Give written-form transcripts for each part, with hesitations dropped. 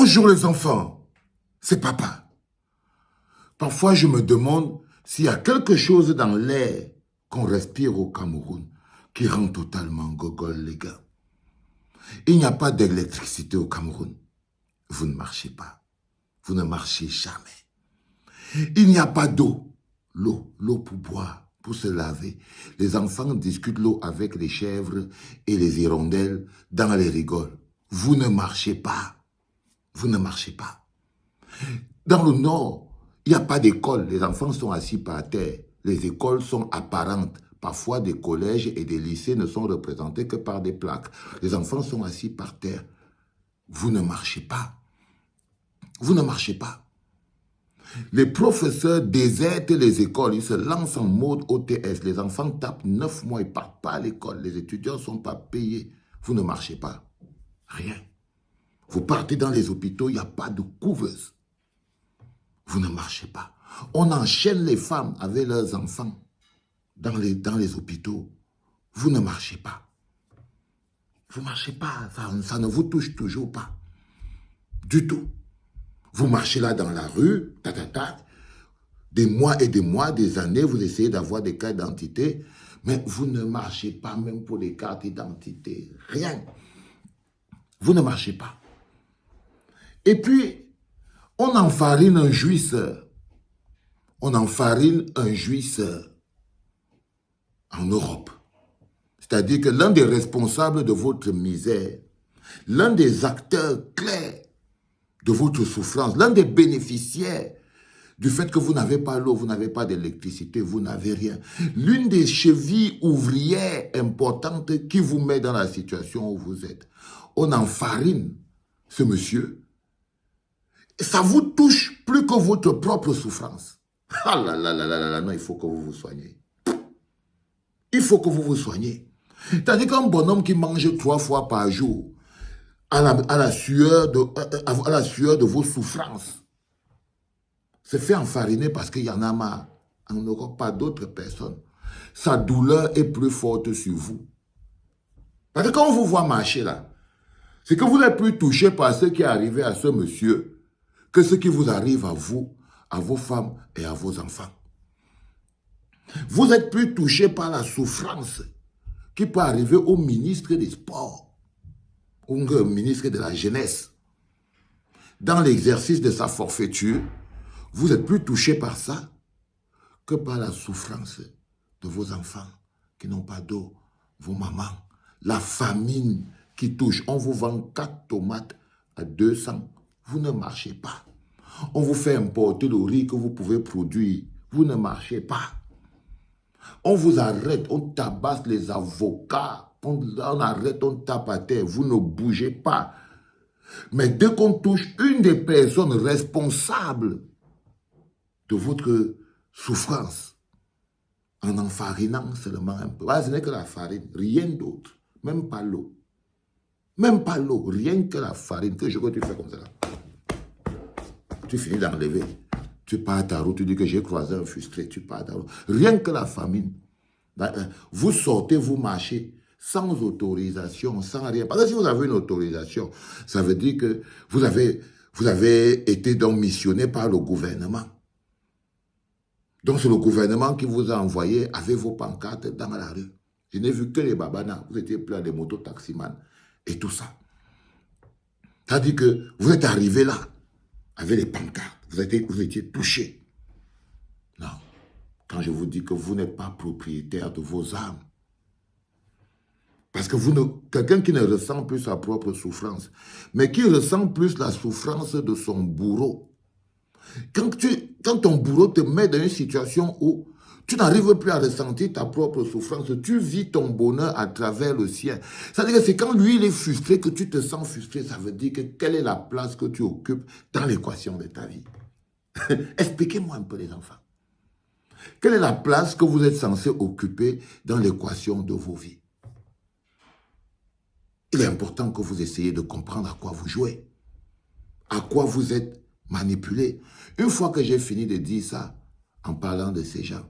Bonjour les enfants, c'est papa. Parfois, je me demande s'il y a quelque chose dans l'air qu'on respire au Cameroun qui rend totalement gogol, les gars. Il n'y a pas d'électricité au Cameroun. Vous ne marchez pas. Vous ne marchez jamais. Il n'y a pas d'eau. L'eau pour boire, pour se laver. Les enfants discutent l'eau avec les chèvres et les hirondelles dans les rigoles. Vous ne marchez pas. Vous ne marchez pas. Dans le Nord, il n'y a pas d'école. Les enfants sont assis par terre. Les écoles sont apparentes. Parfois, des collèges et des lycées ne sont représentés que par des plaques. Les enfants sont assis par terre. Vous ne marchez pas. Vous ne marchez pas. Les professeurs désertent les écoles. Ils se lancent en mode OTS. Les enfants tapent 9 mois. Ils ne partent pas à l'école. Les étudiants ne sont pas payés. Vous ne marchez pas. Rien. Vous partez dans les hôpitaux, il n'y a pas de couveuse. Vous ne marchez pas. On enchaîne les femmes avec leurs enfants dans les hôpitaux. Vous ne marchez pas. Vous ne marchez pas. Ça ne vous touche toujours pas. Du tout. Vous marchez là dans la rue, des mois et des mois, des années, vous essayez d'avoir des cartes d'identité, mais vous ne marchez pas même pour les cartes d'identité. Rien. Vous ne marchez pas. Et puis, on enfarine un jouisseur. On enfarine un jouisseur en Europe. C'est-à-dire que l'un des responsables de votre misère, l'un des acteurs clairs de votre souffrance, l'un des bénéficiaires du fait que vous n'avez pas l'eau, vous n'avez pas d'électricité, vous n'avez rien. L'une des chevilles ouvrières importantes qui vous met dans la situation où vous êtes. On enfarine ce monsieur. Ça vous touche plus que votre propre souffrance. Ah là là là là là, non, il faut que vous vous soignez. Il faut que vous vous soignez. C'est-à-dire qu'un bonhomme qui mange 3 fois par jour à la sueur de vos souffrances se fait enfariner parce qu'il y en a marre. On n'aura pas d'autres personnes. Sa douleur est plus forte sur vous. Parce que quand on vous voit marcher là, c'est que vous n'êtes plus touché par ce qui est arrivé à ce monsieur que ce qui vous arrive à vous, à vos femmes et à vos enfants. Vous êtes plus touché par la souffrance qui peut arriver au ministre des Sports ou au ministre de la Jeunesse. Dans l'exercice de sa forfaiture, vous êtes plus touché par ça que par la souffrance de vos enfants qui n'ont pas d'eau, vos mamans, la famine qui touche. On vous vend 4 tomates à 200. Vous ne marchez pas. On vous fait importer le riz que vous pouvez produire. Vous ne marchez pas. On vous arrête, on tabasse les avocats. On arrête, on tape à terre. Vous ne bougez pas. Mais dès qu'on touche une des personnes responsables de votre souffrance, en enfarinant seulement un peu. Ce n'est que la farine, rien d'autre. Même pas l'eau. Même pas l'eau, rien que la farine. Que tu fais comme ça là. Tu finis d'enlever. Tu pars à ta route, tu dis que j'ai croisé un frustré, tu pars à ta route. Rien que la famine. Vous sortez, vous marchez sans autorisation, sans rien. Parce que si vous avez une autorisation, ça veut dire que vous avez été donc missionné par le gouvernement. Donc c'est le gouvernement qui vous a envoyé avec vos pancartes dans la rue. Je n'ai vu que les babanas, vous étiez plein de motos-taximans et tout ça. C'est-à-dire que vous êtes arrivé là, avec les pancartes, vous étiez touché. Non, quand je vous dis que vous n'êtes pas propriétaire de vos âmes, parce que quelqu'un qui ne ressent plus sa propre souffrance, mais qui ressent plus la souffrance de son bourreau. Quand ton bourreau te met dans une situation où tu n'arrives plus à ressentir ta propre souffrance, tu vis ton bonheur à travers le sien. C'est-à-dire que c'est quand lui il est frustré que tu te sens frustré. Ça veut dire que quelle est la place que tu occupes dans l'équation de ta vie? Expliquez-moi un peu les enfants. Quelle est la place que vous êtes censé occuper dans l'équation de vos vies? Il est important que vous essayiez de comprendre à quoi vous jouez, à quoi vous êtes manipulé. Une fois que j'ai fini de dire ça, en parlant de ces gens,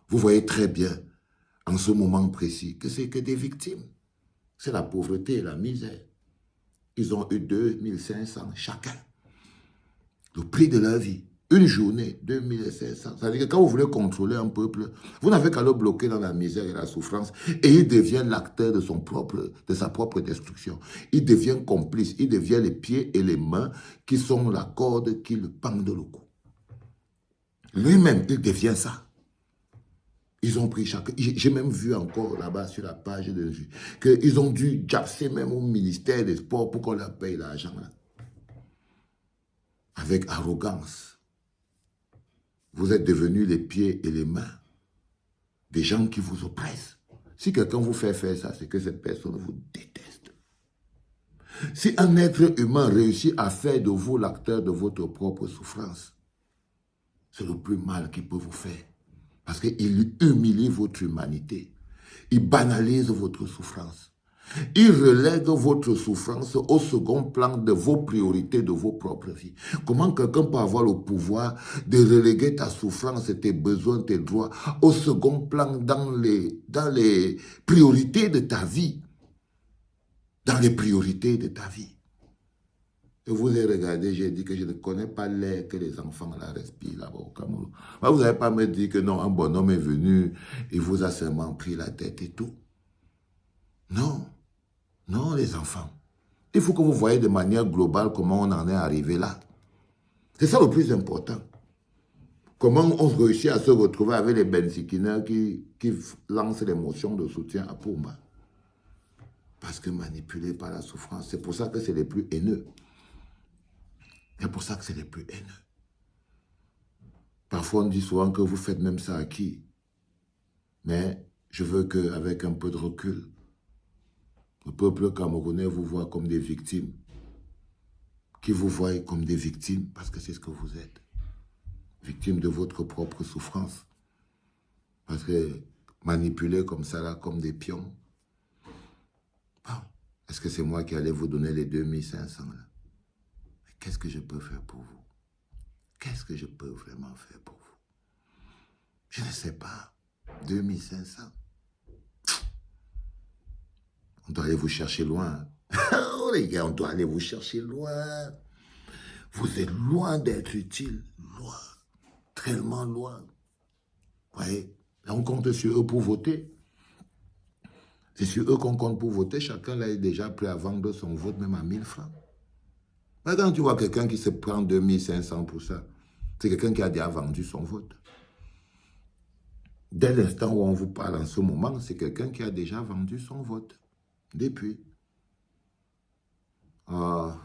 vous voyez très bien, en ce moment précis, que c'est que des victimes. C'est la pauvreté et la misère. Ils ont eu 2500 chacun. Le prix de leur vie. Une journée, 2500. Ça veut dire que quand vous voulez contrôler un peuple, vous n'avez qu'à le bloquer dans la misère et la souffrance et il devient l'acteur de sa propre destruction. Il devient complice, il devient les pieds et les mains qui sont la corde qui le pendent le cou. Lui-même, il devient ça. Ils ont pris chacun. J'ai même vu encore là-bas sur la page de vue qu'ils ont dû japser même au ministère des Sports pour qu'on leur paye l'argent. Avec arrogance. Vous êtes devenus les pieds et les mains des gens qui vous oppressent. Si quelqu'un vous fait faire ça, c'est que cette personne vous déteste. Si un être humain réussit à faire de vous l'acteur de votre propre souffrance, c'est le plus mal qu'il peut vous faire. Parce qu'il humilie votre humanité. Il banalise votre souffrance. Il relègue votre souffrance au second plan de vos priorités, de vos propres vies. Comment quelqu'un peut avoir le pouvoir de reléguer ta souffrance, tes besoins, tes droits au second plan dans les priorités de ta vie? Dans les priorités de ta vie. Je vous ai regardé, j'ai dit que je ne connais pas l'air que les enfants là respirent là-bas au Cameroun. Mais vous n'allez pas me dire que non, un bonhomme est venu, il vous a seulement pris la tête et tout. Non. Non, les enfants. Il faut que vous voyez de manière globale comment on en est arrivé là. C'est ça le plus important. Comment on réussit à se retrouver avec les Bensikineurs qui lancent les motions de soutien à Pumba. Parce que manipulés par la souffrance. C'est pour ça que c'est les plus haineux. C'est pour ça que c'est les plus haineux. Parfois, on dit souvent que vous faites même ça à qui? Mais je veux qu'avec un peu de recul, le peuple camerounais vous voit comme des victimes. Qui vous voient comme des victimes, parce que c'est ce que vous êtes. Victimes de votre propre souffrance. Parce que manipulés comme ça, là, comme des pions. Bon, est-ce que c'est moi qui allais vous donner les 2500 là? Mais qu'est-ce que je peux faire pour vous? Qu'est-ce que je peux vraiment faire pour vous? Je ne sais pas. 2500. On doit aller vous chercher loin. Oh les gars, on doit aller vous chercher loin. Vous êtes loin d'être utile. Loin. Tellement loin. Vous voyez? Là, on compte sur eux pour voter. C'est sur eux qu'on compte pour voter. Chacun là est déjà prêt à vendre son vote, même à 1000 francs. Mais quand tu vois quelqu'un qui se prend 2500 pour ça, c'est quelqu'un qui a déjà vendu son vote. Dès l'instant où on vous parle en ce moment, c'est quelqu'un qui a déjà vendu son vote. Depuis. Ah,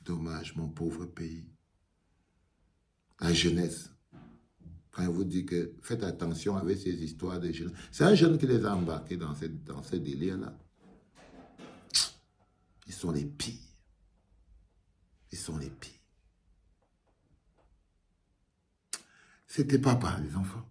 dommage, mon pauvre pays. La jeunesse. Quand il vous dit que faites attention avec ces histoires de jeunes. C'est un jeune qui les a embarqués dans ce délire-là. Ils sont les pires. Ils sont les pires. C'était papa, les enfants.